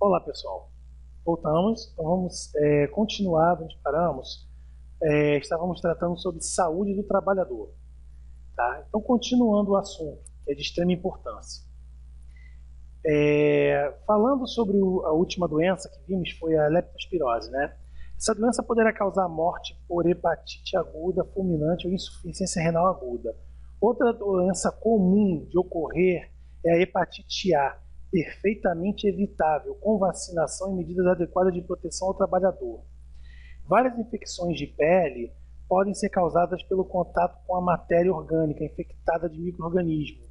Olá, pessoal. Voltamos, então vamos continuar onde paramos. Estávamos tratando sobre saúde do trabalhador. Tá? Então, continuando o assunto, que é de extrema importância. Falando sobre a última doença que vimos, foi a leptospirose, né? Essa doença poderá causar morte por hepatite aguda, fulminante ou insuficiência renal aguda. Outra doença comum de ocorrer é a hepatite A, perfeitamente evitável, com vacinação e medidas adequadas de proteção ao trabalhador. Várias infecções de pele podem ser causadas pelo contato com a matéria orgânica infectada de micro-organismos,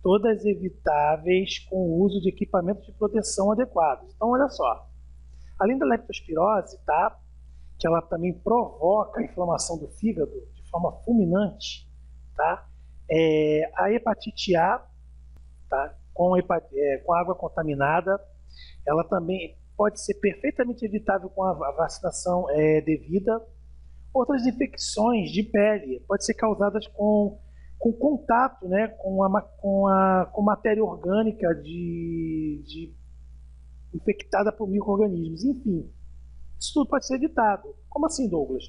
todas evitáveis com o uso de equipamentos de proteção adequados. Então, olha só, além da leptospirose, tá, que ela também provoca a inflamação do fígado de forma fulminante, tá, a hepatite A, tá, com água contaminada, ela também pode ser perfeitamente evitável com a vacinação devida. Outras infecções de pele podem ser causadas com contato, né, com matéria orgânica infectada por micro-organismos. Enfim, isso tudo pode ser evitado. Como assim, Douglas?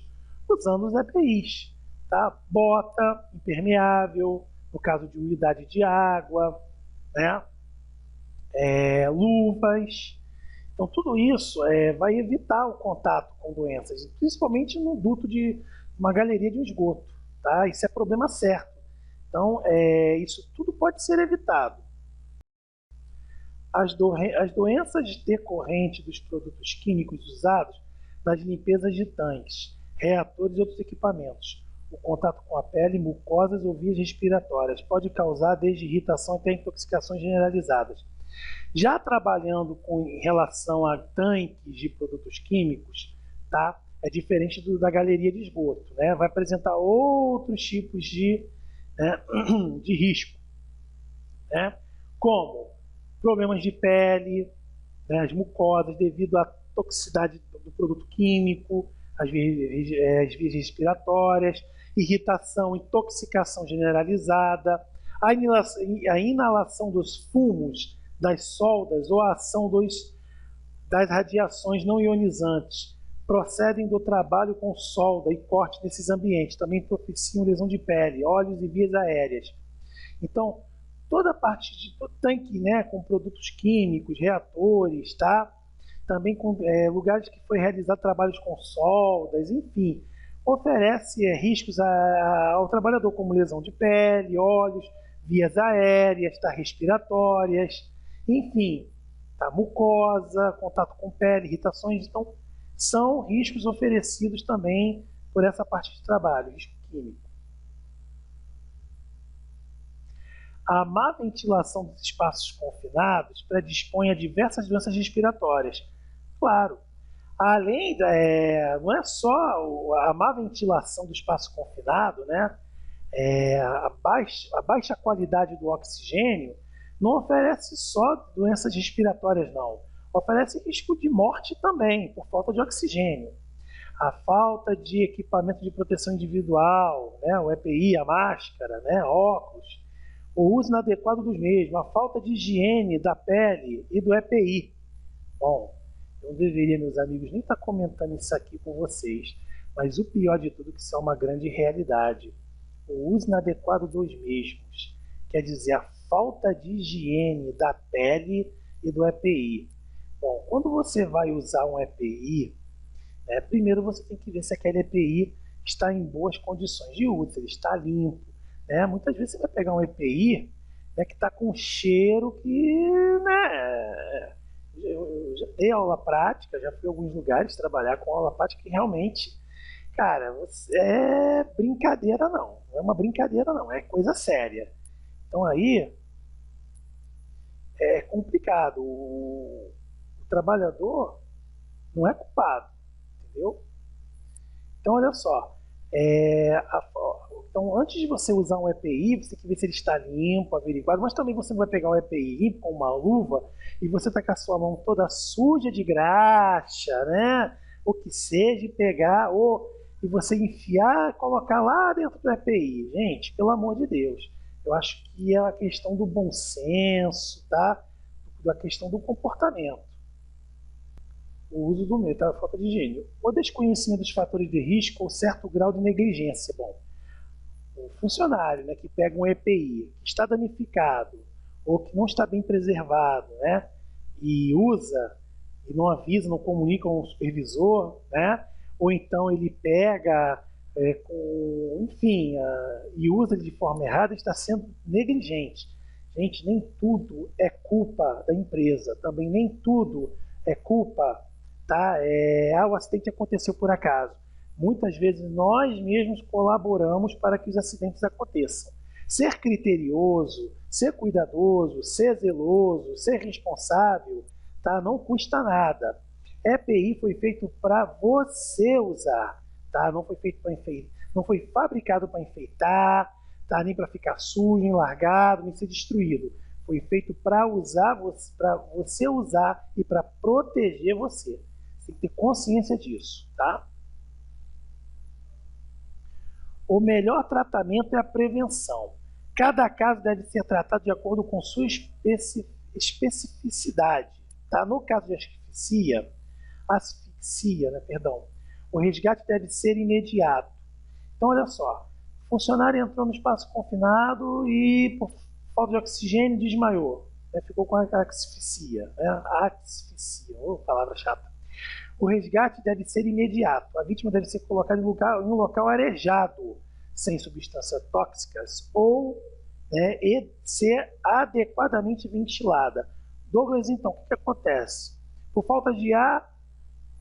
Usando os EPIs. Tá? Bota impermeável, no caso de umidade de água, né? Luvas. Então, tudo isso vai evitar o contato com doenças, principalmente no duto de uma galeria de um esgoto. Tá? Isso é problema certo. Então, isso tudo pode ser evitado. As doenças decorrentes dos produtos químicos usados nas limpezas de tanques, reatores e outros equipamentos. O contato com a pele, mucosas ou vias respiratórias pode causar desde irritação até intoxicações generalizadas. Já trabalhando em relação a tanques de produtos químicos, tá? É diferente da galeria de esgoto, né? Vai apresentar outros tipos de risco, né? Como problemas de pele, né? As mucosas devido à toxicidade do produto químico, as vias respiratórias, irritação, intoxicação generalizada, a inalação dos fumos, das soldas ou a ação das radiações não ionizantes procedem do trabalho com solda e corte nesses ambientes. Também propiciam lesão de pele, olhos e vias aéreas. Então, toda a parte de todo tanque, né, com produtos químicos, reatores, tá? Também com lugares que foi realizado trabalhos com soldas, enfim, oferece riscos ao trabalhador, como lesão de pele, olhos, vias aéreas, tá, respiratórias, enfim, tá, mucosa, contato com pele, irritações. Então, são riscos oferecidos também por essa parte de trabalho, risco químico. A má ventilação dos espaços confinados predispõe a diversas doenças respiratórias. Claro, além não é só a má ventilação do espaço confinado, né? A baixa qualidade do oxigênio não oferece só doenças respiratórias, não. Oferece risco de morte também, por falta de oxigênio. A falta de equipamento de proteção individual, né? O EPI, a máscara, né? Óculos, o uso inadequado dos mesmos, a falta de higiene da pele e do EPI. Bom, eu não deveria, meus amigos, nem estar comentando isso aqui com vocês, mas o pior de tudo é que isso é uma grande realidade. O uso inadequado dos mesmos, quer dizer, a falta de higiene da pele e do EPI. Bom, quando você vai usar um EPI, primeiro você tem que ver se aquele EPI está em boas condições de uso, ele está limpo. Muitas vezes você vai pegar um EPI, né, que está com cheiro que, né, eu já dei aula prática, já fui a alguns lugares trabalhar com aula prática que realmente, cara, é brincadeira não é uma brincadeira não, é coisa séria. Então aí é complicado, o trabalhador não é culpado, entendeu? Então olha só, então, antes de você usar um EPI, você tem que ver se ele está limpo, averiguado, mas também você não vai pegar um EPI limpo com uma luva e você tá com a sua mão toda suja de graxa, né? O que seja, e pegar, e você enfiar e colocar lá dentro do EPI. Gente, pelo amor de Deus, eu acho que é a questão do bom senso, tá? Da questão do comportamento. o uso do meio, tá? A falta de higiene. O desconhecimento dos fatores de risco ou certo grau de negligência. Bom, o funcionário, né, que pega um EPI, que está danificado ou que não está bem preservado, né, e usa e não avisa, não comunica com o supervisor, né, ou então ele pega, enfim, e usa de forma errada, está sendo negligente. Gente, nem tudo é culpa da empresa, também nem tudo é culpa, tá? O acidente aconteceu por acaso. Muitas vezes nós mesmos colaboramos para que os acidentes aconteçam. Ser criterioso, ser cuidadoso, ser zeloso, ser responsável, tá? Não custa nada. EPI foi feito para você usar, tá? Não foi feito para enfeitar, não foi fabricado para enfeitar, tá? Nem para ficar sujo, nem largado, nem ser destruído. Foi feito para você usar e para proteger você. Você tem que ter consciência disso, tá? O melhor tratamento é a prevenção. Cada caso deve ser tratado de acordo com sua especificidade. Tá? No caso de asfixia, né, perdão, o resgate deve ser imediato. Então, olha só, o funcionário entrou no espaço confinado e, por falta de oxigênio, desmaiou. Né, ficou com a asfixia. Né, asfixia, palavra chata. O resgate deve ser imediato. A vítima deve ser colocada em um local arejado, sem substâncias tóxicas, ou e ser adequadamente ventilada. Douglas, então, o que acontece? Por falta de ar,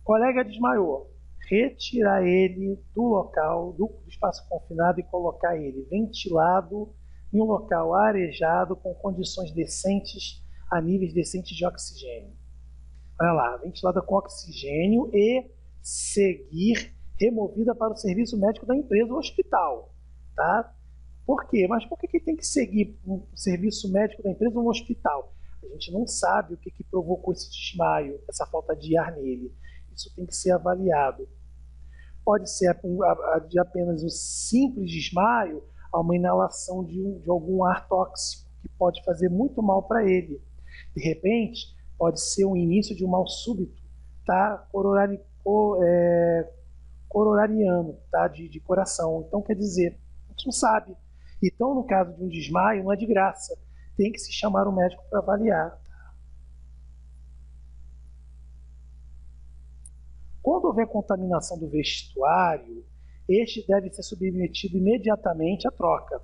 o colega desmaiou. Retirar ele do local, do espaço confinado e colocar ele ventilado em um local arejado com condições decentes, a níveis decentes de oxigênio. Olha lá, ventilada com oxigênio e seguir removida para o serviço médico da empresa ou hospital. Tá? Por quê? Mas por que tem que seguir o serviço médico da empresa ou um hospital? A gente não sabe o que provocou esse desmaio, essa falta de ar nele. Isso tem que ser avaliado. Pode ser de apenas um simples desmaio a uma inalação de algum ar tóxico, que pode fazer muito mal para ele. De repente, pode ser o início de um mal súbito, tá? Coronariano, tá? De coração. Então, quer dizer, a gente não sabe. Então, no caso de um desmaio, não é de graça. Tem que se chamar um médico para avaliar. Quando houver contaminação do vestuário, este deve ser submetido imediatamente à troca,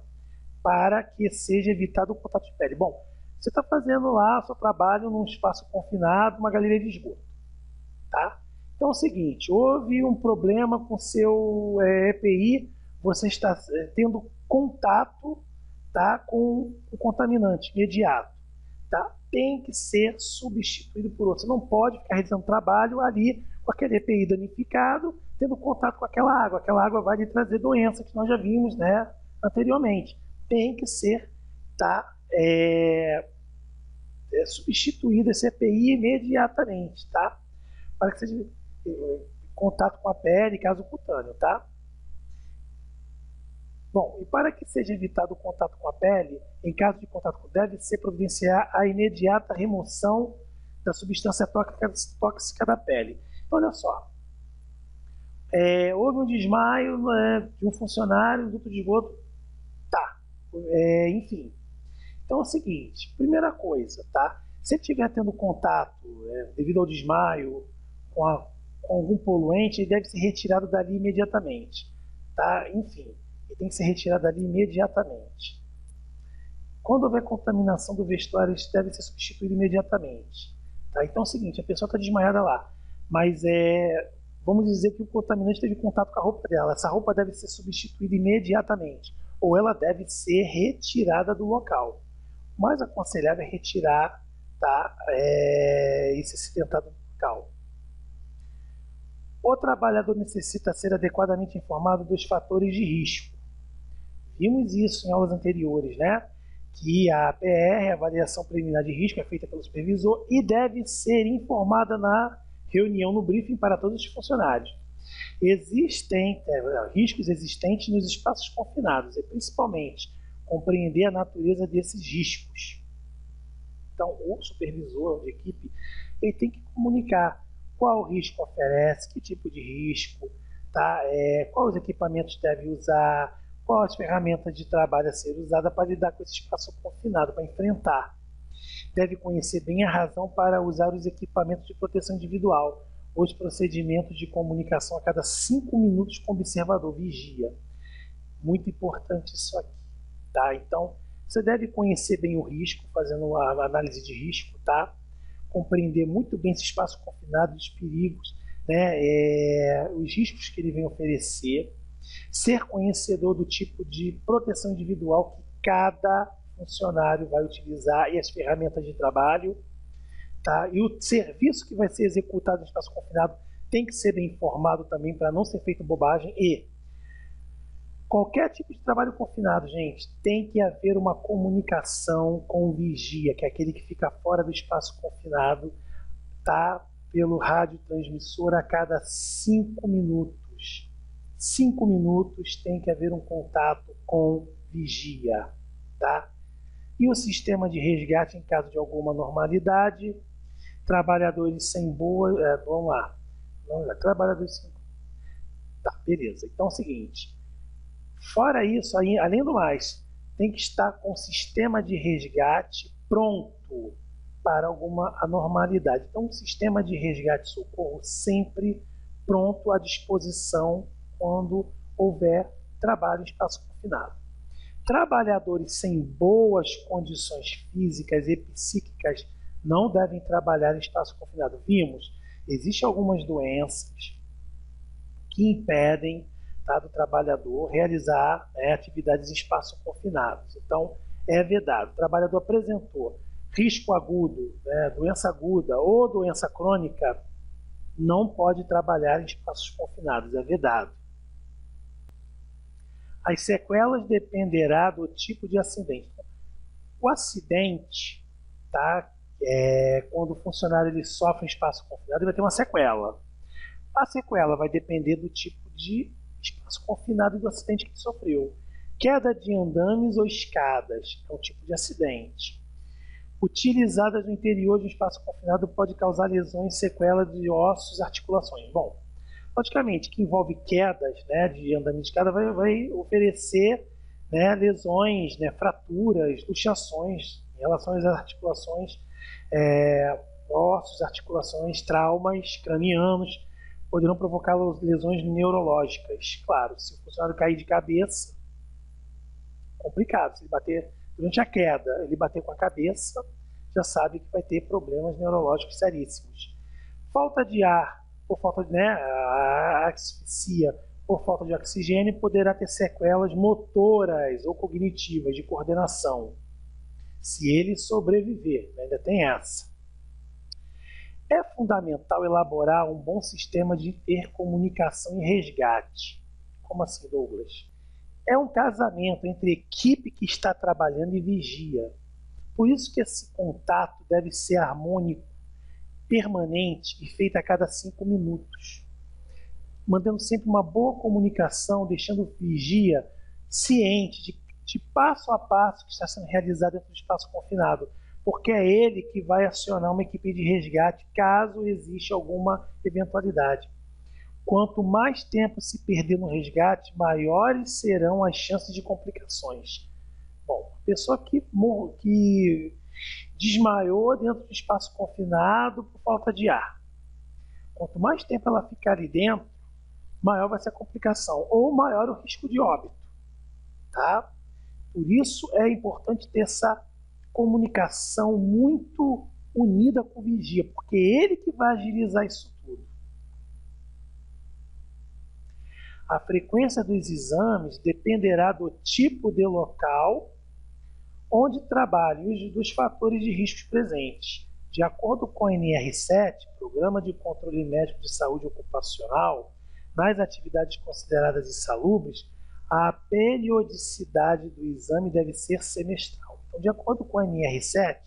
para que seja evitado o contato de pele. Bom, você está fazendo lá o seu trabalho num espaço confinado, uma galeria de esgoto. Tá? Então é o seguinte, houve um problema com seu EPI, você está tendo contato, tá, com o contaminante imediato. Tá? Tem que ser substituído por outro. Você não pode ficar realizando trabalho ali com aquele EPI danificado, tendo contato com aquela água. Aquela água vai lhe trazer doença que nós já vimos, né, anteriormente. Tem que ser, tá, substituído esse EPI imediatamente, tá? Para que seja contato com a pele, caso cutâneo, tá? Bom, e para que seja evitado o contato com a pele, em caso de contato deve ser providenciar a imediata remoção da substância tóxica da pele. Então, olha só, houve um desmaio de um funcionário do duto de esgoto, tá, enfim. Então é o seguinte, primeira coisa, tá? Se ele estiver tendo contato devido ao desmaio com algum poluente, ele deve ser retirado dali imediatamente, tá? Enfim, ele tem que ser retirado dali imediatamente. Quando houver contaminação do vestuário, isso deve ser substituído imediatamente. Tá? Então é o seguinte, a pessoa está desmaiada lá, mas vamos dizer que o contaminante teve contato com a roupa dela. Essa roupa deve ser substituída imediatamente, ou ela deve ser retirada do local. O mais aconselhável é retirar, tá, esse acidentado do local. O trabalhador necessita ser adequadamente informado dos fatores de risco. Vimos isso em aulas anteriores, né? Que a APR, a avaliação preliminar de risco, é feita pelo supervisor e deve ser informada na reunião, no briefing para todos os funcionários. Existem riscos existentes nos espaços confinados, e principalmente compreender a natureza desses riscos. Então, o supervisor de equipe ele tem que comunicar qual risco oferece, que tipo de risco, tá? Quais equipamentos deve usar, quais as ferramentas de trabalho a ser usada para lidar com esse espaço confinado, para enfrentar. Deve conhecer bem a razão para usar os equipamentos de proteção individual, os procedimentos de comunicação a cada 5 minutos com o observador, vigia. Muito importante isso aqui, tá? Então, você deve conhecer bem o risco, fazendo a análise de risco, tá? Compreender muito bem esse espaço confinado, os perigos, né? Os riscos que ele vem oferecer, ser conhecedor do tipo de proteção individual que cada funcionário vai utilizar e as ferramentas de trabalho, tá? E o serviço que vai ser executado no espaço confinado tem que ser bem informado também para não ser feito bobagem. E qualquer tipo de trabalho confinado, gente, tem que haver uma comunicação com o vigia, que é aquele que fica fora do espaço confinado, tá? Pelo radiotransmissor a cada 5 minutos. 5 minutos tem que haver um contato com vigia, tá? E o sistema de resgate em caso de alguma normalidade, trabalhadores sem boa... vamos lá. Trabalhadores sem... Tá, beleza. Então é o seguinte. Fora isso, além do mais, tem que estar com o sistema de resgate pronto para alguma anormalidade. Então, um sistema de resgate e socorro sempre pronto à disposição quando houver trabalho em espaço confinado. Trabalhadores sem boas condições físicas e psíquicas não devem trabalhar em espaço confinado. Vimos, existem algumas doenças que impedem, tá, do trabalhador realizar, né, atividades em espaço confinados. Então, é vedado. O trabalhador apresentou risco agudo, né, doença aguda ou doença crônica, não pode trabalhar em espaços confinados, é vedado. As sequelas dependerá do tipo de acidente. O acidente, tá, quando o funcionário ele sofre em espaço confinado, ele vai ter uma sequela. A sequela vai depender do tipo de espaço confinado e do acidente que ele sofreu. Queda de andames ou escadas é um tipo de acidente. Utilizadas no interior de um espaço confinado pode causar lesões e sequelas de ossos e articulações. Bom, logicamente, que envolve quedas, né, de andamento de escada, vai oferecer, né, lesões, né, fraturas, luxações em relação às articulações, ossos, articulações, traumas cranianos, poderão provocar lesões neurológicas. Claro, se o funcionário cair de cabeça, complicado. Se ele bater durante a queda, ele bater com a cabeça, já sabe que vai ter problemas neurológicos seríssimos. Falta de ar, por falta de, a asfixia por falta de oxigênio, poderá ter sequelas motoras ou cognitivas de coordenação, se ele sobreviver, né? Ainda tem essa. É fundamental elaborar um bom sistema de intercomunicação e resgate. Como assim, Douglas? É um casamento entre equipe que está trabalhando e vigia. Por isso que esse contato deve ser harmônico, permanente e feito a cada 5 minutos. Mantendo sempre uma boa comunicação, deixando o vigia ciente de passo a passo que está sendo realizado dentro do espaço confinado, porque é ele que vai acionar uma equipe de resgate caso exista alguma eventualidade. Quanto mais tempo se perder no resgate, maiores serão as chances de complicações. Bom, a pessoa que desmaiou dentro do espaço confinado por falta de ar. Quanto mais tempo ela ficar ali dentro, maior vai ser a complicação, ou maior o risco de óbito. Tá? Por isso é importante ter essa comunicação muito unida com o vigia, porque é ele que vai agilizar isso tudo. A frequência dos exames dependerá do tipo de local onde trabalha e dos fatores de risco presentes. De acordo com o NR7, Programa de Controle Médico de Saúde Ocupacional, nas atividades consideradas insalubres, a periodicidade do exame deve ser semestral. Então, de acordo com o NR7,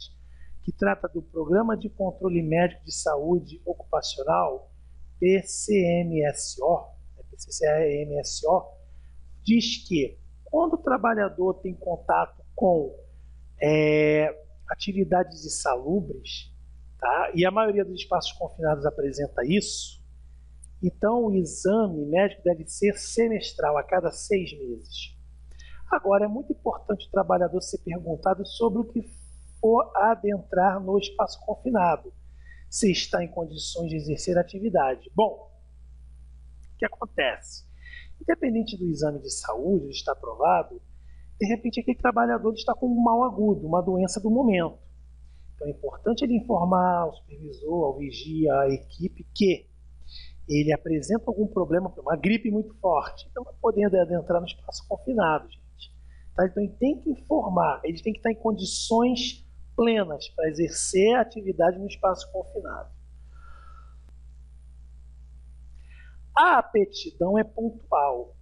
que trata do Programa de Controle Médico de Saúde Ocupacional, PCMSO, diz que quando o trabalhador tem contato com atividades insalubres, tá? E a maioria dos espaços confinados apresenta isso. Então, o exame médico deve ser semestral, a cada 6 meses. Agora, é muito importante o trabalhador ser perguntado sobre o que for adentrar no espaço confinado, se está em condições de exercer a atividade. Bom, o que acontece? Independente do exame de saúde, ele está aprovado, de repente aquele trabalhador está com um mal agudo, uma doença do momento. Então é importante ele informar ao supervisor, ao vigia, à equipe, que ele apresenta algum problema, uma gripe muito forte, então vai poder adentrar no espaço confinado, gente. Tá? Então ele tem que informar, ele tem que estar em condições plenas para exercer a atividade no espaço confinado. A aptidão é pontual.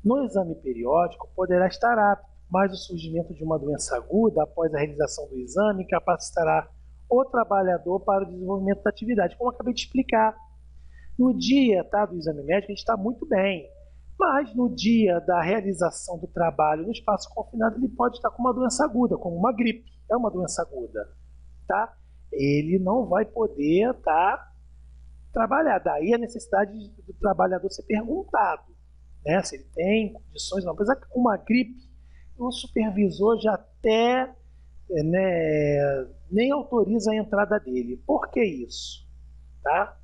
No exame periódico poderá estar apto, mas o surgimento de uma doença aguda após a realização do exame capacitará o trabalhador para o desenvolvimento da atividade, como eu acabei de explicar. No dia, tá, do exame médico, a gente está muito bem, mas no dia da realização do trabalho no espaço confinado, ele pode estar com uma doença aguda, como uma gripe, é uma doença aguda, tá? Ele não vai poder trabalhar, daí a necessidade do trabalhador ser perguntado, né, se ele tem condições, não. Apesar que com uma gripe, o supervisor já até nem autoriza a entrada dele. Por que isso? Tá?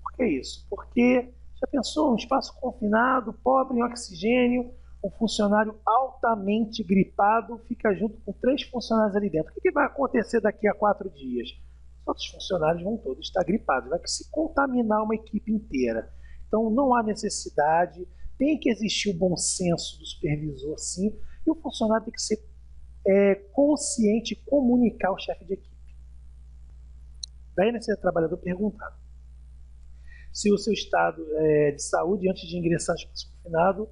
Por que isso? Porque, já pensou, um espaço confinado, pobre em oxigênio, um funcionário altamente gripado fica junto com 3 funcionários ali dentro. O que vai acontecer daqui a 4 dias? Os outros funcionários vão todos estar gripados, vai se contaminar uma equipe inteira. Então não há necessidade, tem que existir o bom senso do supervisor, sim, e o funcionário tem que ser consciente e comunicar ao chefe de equipe. Daí é necessário o trabalhador perguntar se o seu estado de saúde, antes de ingressar no espaço confinado,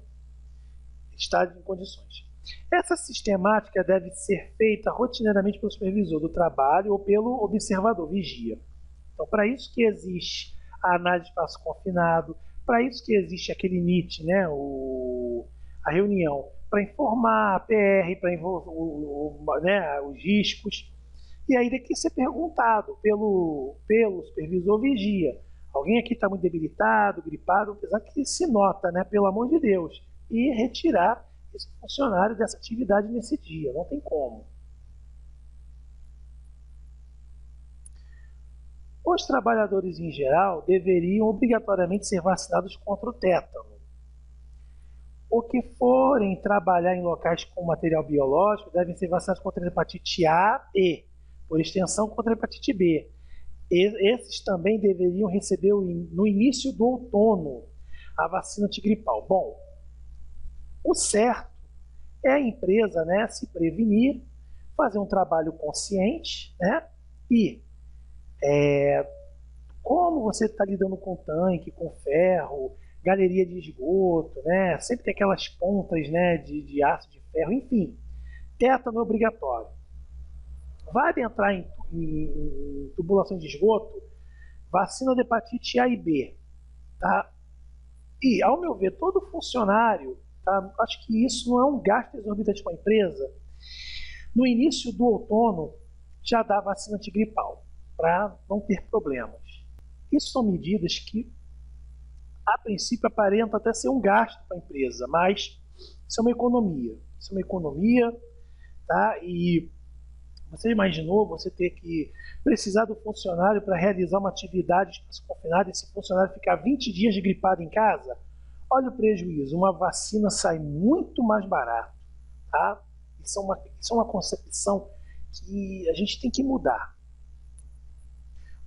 está em condições. Essa sistemática deve ser feita rotineiramente pelo supervisor do trabalho ou pelo observador, vigia. Então, para isso que existe a análise de espaço confinado, para isso que existe aquele NIT, né, a reunião, para informar a PR, para os riscos. E aí tem que ser perguntado pelo supervisor vigia. Alguém aqui está muito debilitado, gripado, apesar que se nota, né, pelo amor de Deus, e retirar esse funcionário dessa atividade nesse dia, não tem como. Os trabalhadores em geral deveriam obrigatoriamente ser vacinados contra o tétano. O que forem trabalhar em locais com material biológico devem ser vacinados contra a hepatite A e, por extensão, contra a hepatite B. Esses também deveriam receber no início do outono a vacina antigripal. Bom, o certo é a empresa, né, se prevenir, fazer um trabalho consciente, né, e como você está lidando com tanque, com ferro, galeria de esgoto, né, sempre tem aquelas pontas, né, de aço, de ferro, enfim, tétano é obrigatório. Vai adentrar em tubulação de esgoto, vacina de hepatite A e B, tá? E, ao meu ver, todo funcionário, tá? Acho que isso não é um gasto exorbitante para a empresa. No início do outono, já dá vacina antigripal, para não ter problemas. Isso são medidas que, a princípio, aparentam até ser um gasto para a empresa, mas isso é uma economia. Isso é uma economia, tá? E você imaginou você ter que precisar do funcionário para realizar uma atividade de espaço confinado e esse funcionário ficar 20 dias gripado em casa? Olha o prejuízo, uma vacina sai muito mais barato, tá? Isso é uma concepção que a gente tem que mudar.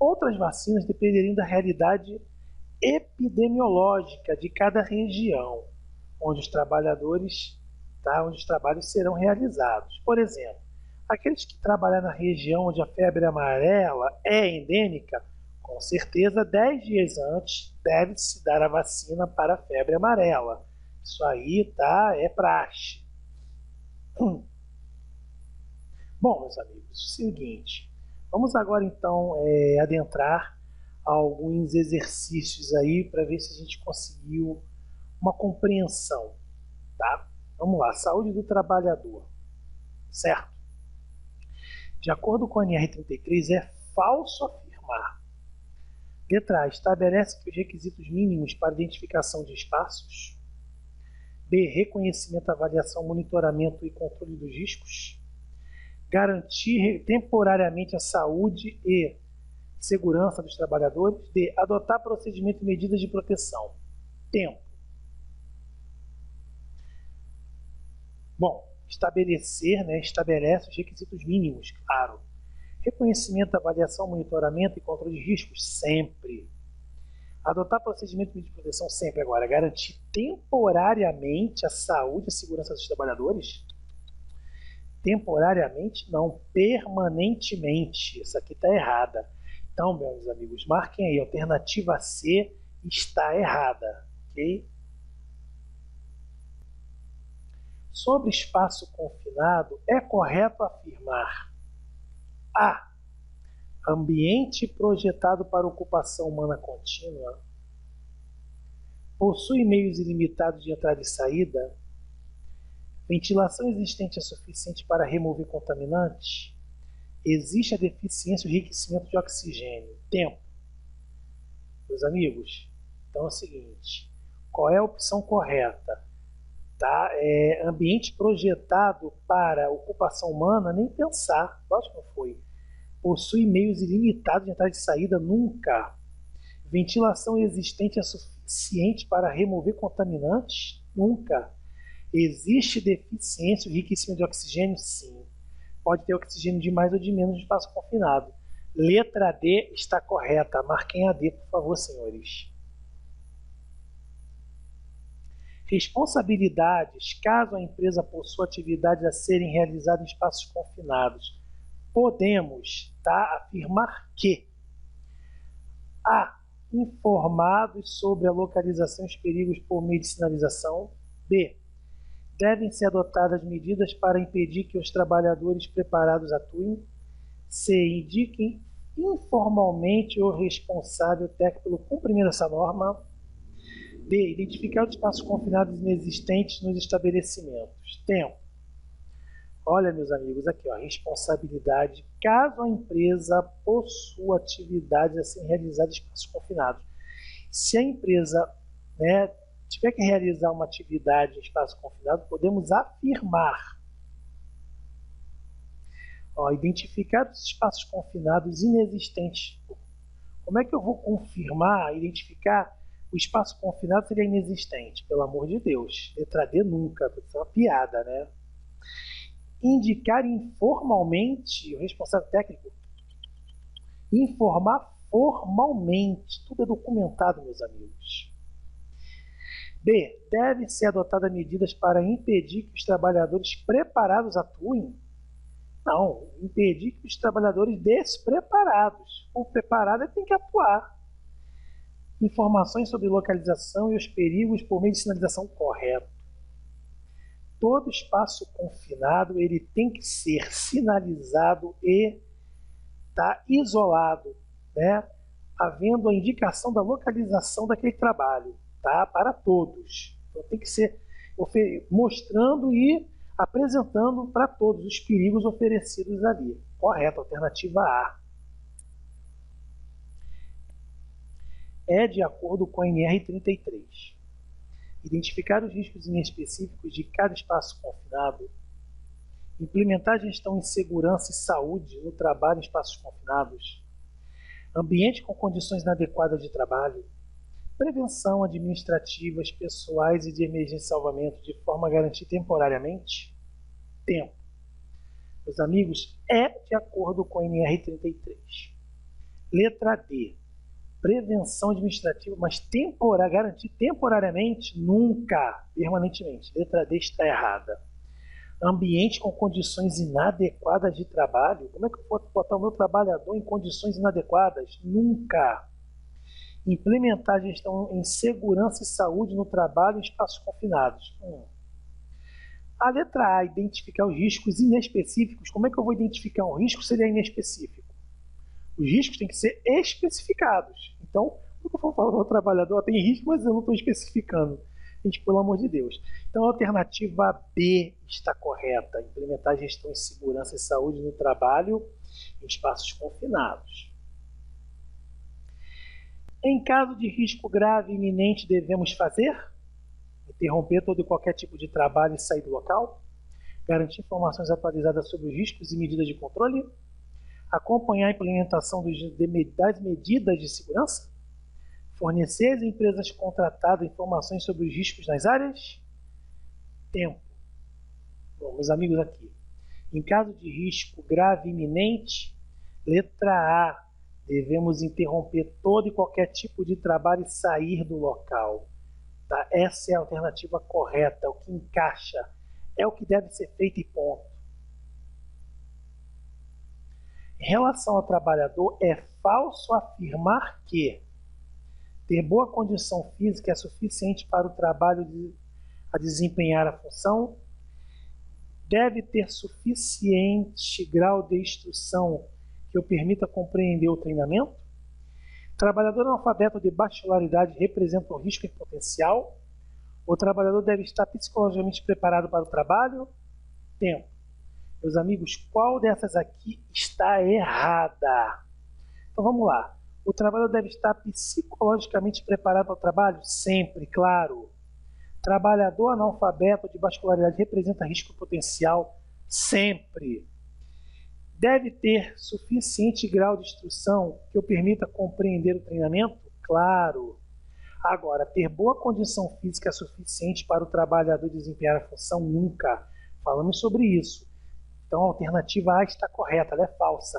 Outras vacinas dependeriam da realidade epidemiológica de cada região, onde os trabalhadores, tá, onde os trabalhos serão realizados. Por exemplo, aqueles que trabalham na região onde a febre amarela é endêmica, com certeza 10 dias antes deve-se dar a vacina para a febre amarela. Isso aí, tá, é praxe. Bom, meus amigos, é o seguinte, vamos agora então adentrar alguns exercícios aí para ver se a gente conseguiu uma compreensão, tá? Vamos lá, saúde do trabalhador, certo? De acordo com a NR33, é falso afirmar. Letra A. Estabelece que os requisitos mínimos para identificação de espaços. B. Reconhecimento, avaliação, monitoramento e controle dos riscos. Garantir temporariamente a saúde e segurança dos trabalhadores. D. Adotar procedimentos e medidas de proteção. Tempo. Bom, estabelecer, estabelece os requisitos mínimos, claro. Reconhecimento, avaliação, monitoramento e controle de riscos, sempre. Adotar procedimento de proteção, sempre. Agora, garantir temporariamente a saúde e a segurança dos trabalhadores? Temporariamente, não. Permanentemente. Essa aqui está errada. Então, meus amigos, marquem aí. Alternativa C está errada. Ok? Sobre espaço confinado, é correto afirmar: A. Ambiente projetado para ocupação humana contínua. Possui meios ilimitados de entrada e saída. Ventilação existente é suficiente para remover contaminantes. Existe a deficiência e o enriquecimento de oxigênio. Tempo. Meus amigos, então é o seguinte: qual é a opção correta? Tá? Ambiente projetado para ocupação humana, nem pensar. Lógico que não foi. Possui meios ilimitados de entrada e saída, nunca. Ventilação existente é suficiente para remover contaminantes, nunca. Existe deficiência e enriquecimento de oxigênio, sim. Pode ter oxigênio de mais ou de menos no espaço confinado. Letra D está correta. Marquem a D, por favor, senhores. Responsabilidades, caso a empresa possua atividades a serem realizadas em espaços confinados. Podemos afirmar que: A. Informados sobre a localização e os perigos por meio de sinalização. B. Devem ser adotadas medidas para impedir que os trabalhadores preparados atuem. C. Indiquem informalmente o responsável técnico pelo cumprimento dessa norma. D. Identificar os espaços confinados inexistentes nos estabelecimentos. Tempo. Olha, meus amigos, aqui, ó, responsabilidade caso a empresa possua atividades a serem realizadas em espaços confinados. Se a empresa tiver que realizar uma atividade em espaço confinado, podemos afirmar: identificar os espaços confinados inexistentes. Como é que eu vou confirmar, identificar o espaço confinado seria inexistente? Pelo amor de Deus. Letra D nunca, isso é uma piada, né? Indicar informalmente o responsável técnico. Informar formalmente. Tudo é documentado, meus amigos. B. Devem ser adotadas medidas para impedir que os trabalhadores preparados atuem. Não, impedir que os trabalhadores despreparados. O preparado tem que atuar. Informações sobre localização e os perigos por meio de sinalização, correto. Todo espaço confinado ele tem que ser sinalizado e isolado, havendo a indicação da localização daquele trabalho, para todos. Então tem que ser mostrando e apresentando para todos os perigos oferecidos ali. Correto, alternativa A. É de acordo com a NR33. Identificar os riscos inespecíficos de cada espaço confinado. Implementar gestão em segurança e saúde no trabalho em espaços confinados. Ambiente com condições inadequadas de trabalho. Prevenção administrativas, pessoais e de emergência e salvamento de forma a garantir temporariamente. Tempo. Meus amigos, é de acordo com a NR33. Letra D. Prevenção administrativa, mas garantir temporariamente, nunca, permanentemente. Letra D está errada. Ambiente com condições inadequadas de trabalho. Como é que eu posso botar o meu trabalhador em condições inadequadas? Nunca. Implementar gestão em segurança e saúde no trabalho em espaços confinados. A letra A, identificar os riscos inespecíficos. Como é que eu vou identificar um risco se ele é inespecífico? Os riscos têm que ser especificados. Então, quando eu for falar para o trabalhador, tem risco, mas eu não estou especificando. Gente, pelo amor de Deus. Então, a alternativa B está correta. Implementar gestão em segurança e saúde no trabalho em espaços confinados. Em caso de risco grave e iminente, devemos fazer? Interromper todo e qualquer tipo de trabalho e sair do local? Garantir informações atualizadas sobre os riscos e medidas de controle? Acompanhar a implementação das medidas de segurança? Fornecer às empresas contratadas informações sobre os riscos nas áreas? Tempo. Bom, meus amigos aqui. Em caso de risco grave e iminente, letra A, devemos interromper todo e qualquer tipo de trabalho e sair do local. Tá? Essa é a alternativa correta, é o que encaixa, é o que deve ser feito e ponto. Em relação ao trabalhador, é falso afirmar que ter boa condição física é suficiente para o trabalho a desempenhar a função, deve ter suficiente grau de instrução que o permita compreender o treinamento, trabalhador analfabeto de baixa escolaridade representa um risco em potencial, o trabalhador deve estar psicologicamente preparado para o trabalho, tempo. Meus amigos, qual dessas aqui está errada? Então vamos lá. O trabalhador deve estar psicologicamente preparado para o trabalho? Sempre, claro. Trabalhador analfabeto de baixa escolaridade representa risco potencial? Sempre. Deve ter suficiente grau de instrução que o permita compreender o treinamento? Claro. Agora, ter boa condição física é suficiente para o trabalhador desempenhar a função? Nunca. Falamos sobre isso. Então a alternativa A está correta, ela é falsa.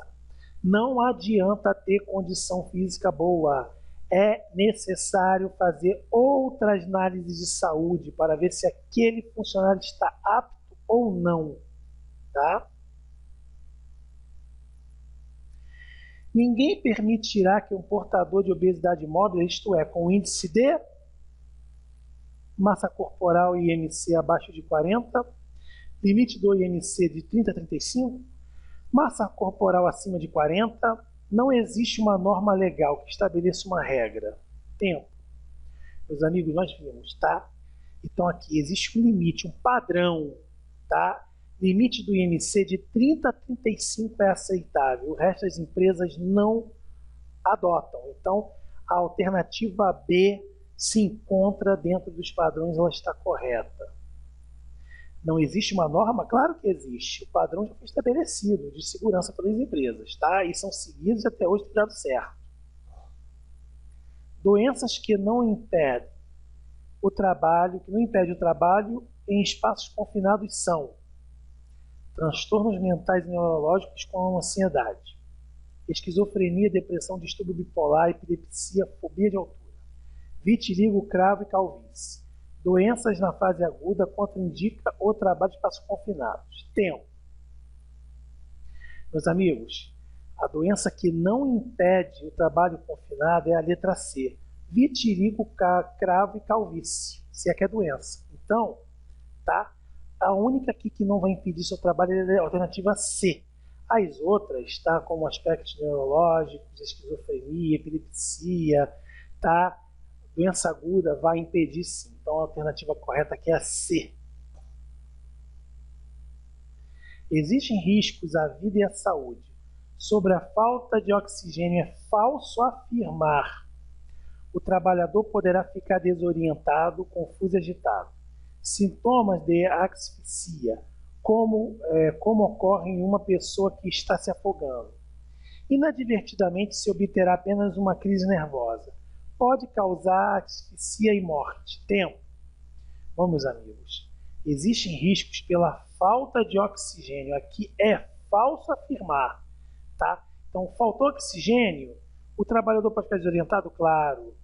Não adianta ter condição física boa. É necessário fazer outras análises de saúde para ver se aquele funcionário está apto ou não. Tá? Ninguém permitirá que um portador de obesidade mórbida, isto é, com índice de massa corporal e IMC abaixo de 40, limite do IMC de 30 a 35, massa corporal acima de 40, não existe uma norma legal que estabeleça uma regra. Tempo. Meus amigos, nós vimos, tá? Então aqui existe um limite, um padrão, tá? Limite do IMC de 30 a 35 é aceitável, o resto das empresas não adotam. Então, a alternativa B se encontra dentro dos padrões, ela está correta. Não existe uma norma? Claro que existe. O padrão já foi estabelecido de segurança pelas empresas, tá? E são seguidos até hoje tem dado certo. Doenças que não impedem o trabalho, em espaços confinados são transtornos mentais e neurológicos com ansiedade, esquizofrenia, depressão, distúrbio bipolar, epilepsia, fobia de altura, vitiligo, cravo e calvície. Doenças na fase aguda contraindica o trabalho de espaços confinados. Tempo. Meus amigos, a doença que não impede o trabalho confinado é a letra C. Vitiligo, cravo e calvície, se é que é doença. Então, tá? A única aqui que não vai impedir seu trabalho é a alternativa C. As outras, tá? Como aspectos neurológicos, esquizofrenia, epilepsia, tá? Doença aguda vai impedir sim. Então a alternativa correta aqui é a C. Existem riscos à vida e à saúde. Sobre a falta de oxigênio é falso afirmar. O trabalhador poderá ficar desorientado, confuso e agitado. Sintomas de asfixia, como ocorre em uma pessoa que está se afogando. Inadvertidamente se obterá apenas uma crise nervosa. Pode causar asfixia e morte. Tempo. Bom, meus amigos, existem riscos pela falta de oxigênio. Aqui é falso afirmar, tá? Então, faltou oxigênio, o trabalhador pode ficar desorientado? Claro.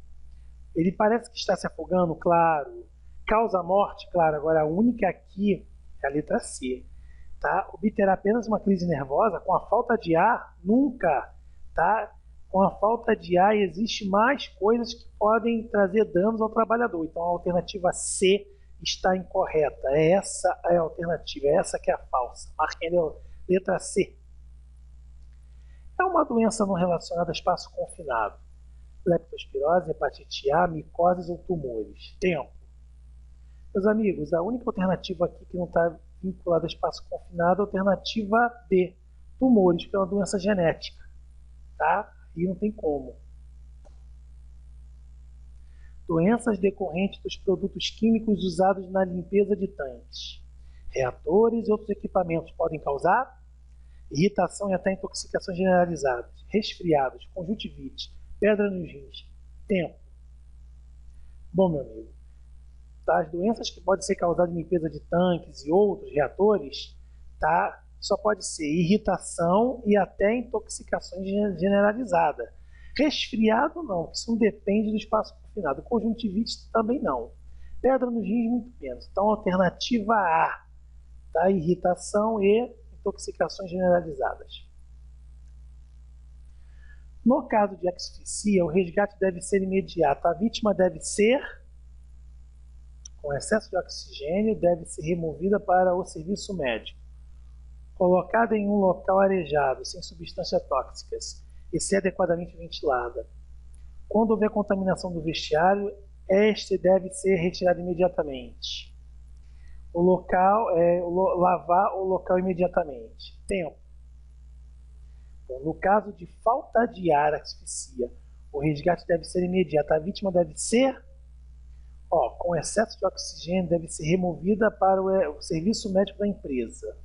Ele parece que está se afogando? Claro. Causa morte? Claro. Agora, a única aqui é a letra C, tá? Obterá apenas uma crise nervosa com a falta de ar? Nunca, tá? Com a falta de ar existe mais coisas que podem trazer danos ao trabalhador. Então a alternativa C está incorreta. Essa é a alternativa, essa que é a falsa. Marquem a letra C. É uma doença não relacionada a espaço confinado. Leptospirose, hepatite A, micoses ou tumores. Tempo. Meus amigos, a única alternativa aqui que não está vinculada a espaço confinado é a alternativa B, tumores, que é uma doença genética. Tá? E não tem como. Doenças decorrentes dos produtos químicos usados na limpeza de tanques. Reatores e outros equipamentos podem causar irritação e até intoxicações generalizadas, resfriados, conjuntivite, pedra nos rins, tempo. Bom, meu amigo, as doenças que podem ser causadas em limpeza de tanques e outros reatores, tá? Só pode ser irritação e até intoxicações generalizadas. Resfriado não, porque isso não depende do espaço confinado. Conjuntivite também não. Pedra nos rins, muito menos. Então, alternativa A, tá? Irritação e intoxicações generalizadas. No caso de asfixia, o resgate deve ser imediato. A vítima deve ser, com excesso de oxigênio, deve ser removida para o serviço médico. Colocada em um local arejado, sem substâncias tóxicas, e ser adequadamente ventilada. Quando houver contaminação do vestiário, este deve ser retirado imediatamente. Lavar o local imediatamente. Tempo. No caso de falta de ar, asfixia, o resgate deve ser imediato. A vítima deve ser, com excesso de oxigênio, deve ser removida para o serviço médico da empresa.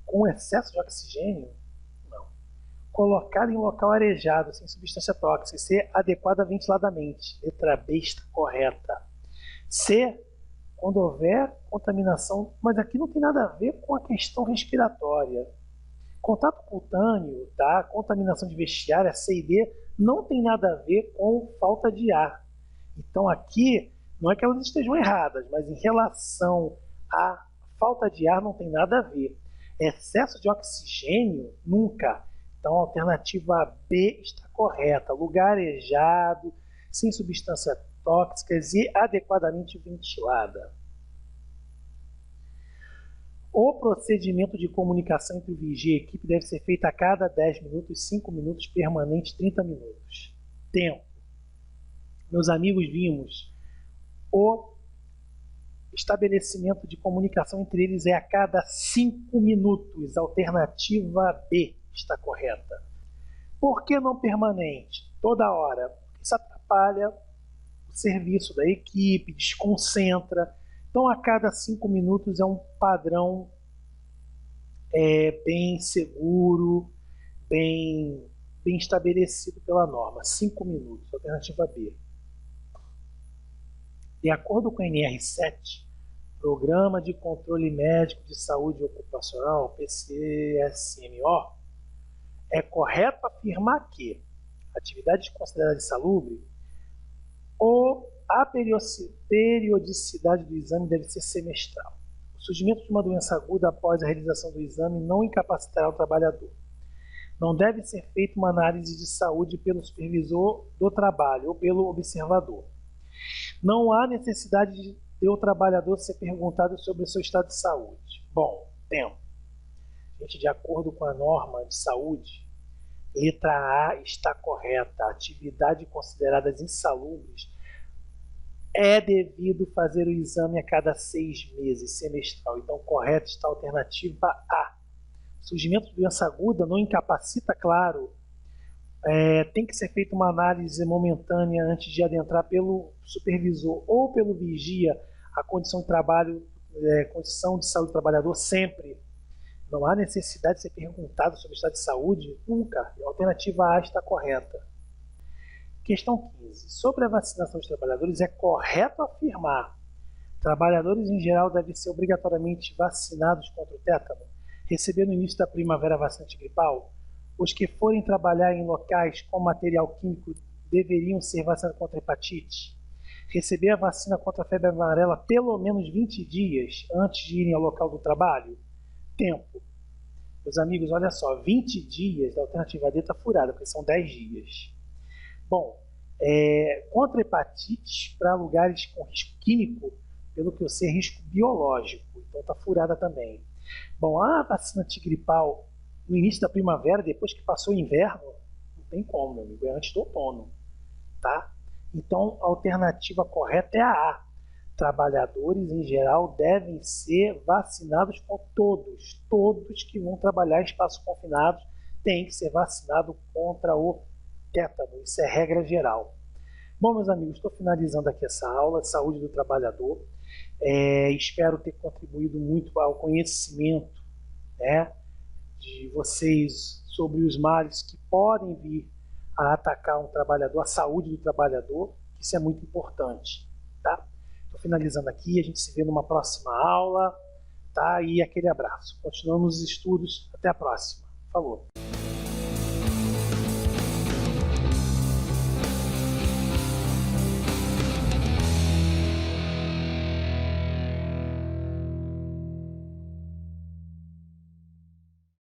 Com excesso de oxigênio? Não. Colocada em local arejado, sem substância tóxica, ser adequada ventiladamente. Letra B está correta. C, quando houver contaminação, mas aqui não tem nada a ver com a questão respiratória. Contato cutâneo, tá? Contaminação de vestiário, C e D, não tem nada a ver com falta de ar. Então aqui, não é que elas estejam erradas, mas em relação à falta de ar não tem nada a ver. Excesso de oxigênio, nunca. Então a alternativa B está correta. Lugar arejado, sem substâncias tóxicas e adequadamente ventilada. O procedimento de comunicação entre o vigia e a equipe deve ser feito a cada 10 minutos, 5 minutos, permanente 30 minutos. Tempo. Meus amigos, vimos o estabelecimento de comunicação entre eles é a cada 5 minutos. Alternativa B está correta. Por que não permanente? Toda hora. Isso atrapalha o serviço da equipe, desconcentra. Então, a cada 5 minutos é um padrão bem seguro, bem estabelecido pela norma. 5 minutos, alternativa B. De acordo com a NR7, Programa de Controle Médico de Saúde Ocupacional, PCSMO, é correto afirmar que atividades consideradas insalubres ou a periodicidade do exame deve ser semestral. O surgimento de uma doença aguda após a realização do exame não incapacitará o trabalhador. Não deve ser feita uma análise de saúde pelo supervisor do trabalho ou pelo observador. Não há necessidade de o trabalhador ser perguntado sobre o seu estado de saúde. Bom, tempo. Gente, de acordo com a norma de saúde, letra A está correta. Atividades consideradas insalubres é devido fazer o exame a cada 6 meses, semestral. Então, correta está a alternativa A. Surgimento de doença aguda não incapacita, claro. Tem que ser feita uma análise momentânea antes de adentrar pelo supervisor ou pelo vigia a condição de trabalho, condição de saúde do trabalhador sempre. Não há necessidade de ser perguntado sobre o estado de saúde, nunca. A alternativa A está correta. Questão 15. Sobre a vacinação dos trabalhadores, é correto afirmar: trabalhadores em geral devem ser obrigatoriamente vacinados contra o tétano, receber no início da primavera a vacina antigripal? Os que forem trabalhar em locais com material químico deveriam ser vacinados contra hepatite? Receber a vacina contra a febre amarela pelo menos 20 dias antes de irem ao local do trabalho? Tempo. Meus amigos, olha só, 20 dias, a alternativa D está furada, porque são 10 dias. Bom, contra hepatites para lugares com risco químico, pelo que eu sei, risco biológico, então está furada também. Bom, a vacina antigripal no início da primavera, depois que passou o inverno, não tem como, meu amigo, é antes do outono. tá? Então, a alternativa correta é a A. Trabalhadores, em geral, devem ser vacinados com todos. Todos que vão trabalhar em espaços confinados têm que ser vacinados contra o tétano. Isso é regra geral. Bom, meus amigos, estou finalizando aqui essa aula de saúde do trabalhador. Espero ter contribuído muito ao conhecimento, né, de vocês sobre os males que podem vir a atacar um trabalhador, a saúde do trabalhador. Isso é muito importante, tá? Estou finalizando aqui, a gente se vê numa próxima aula, tá? E aquele abraço. Continuamos os estudos, até a próxima. Falou!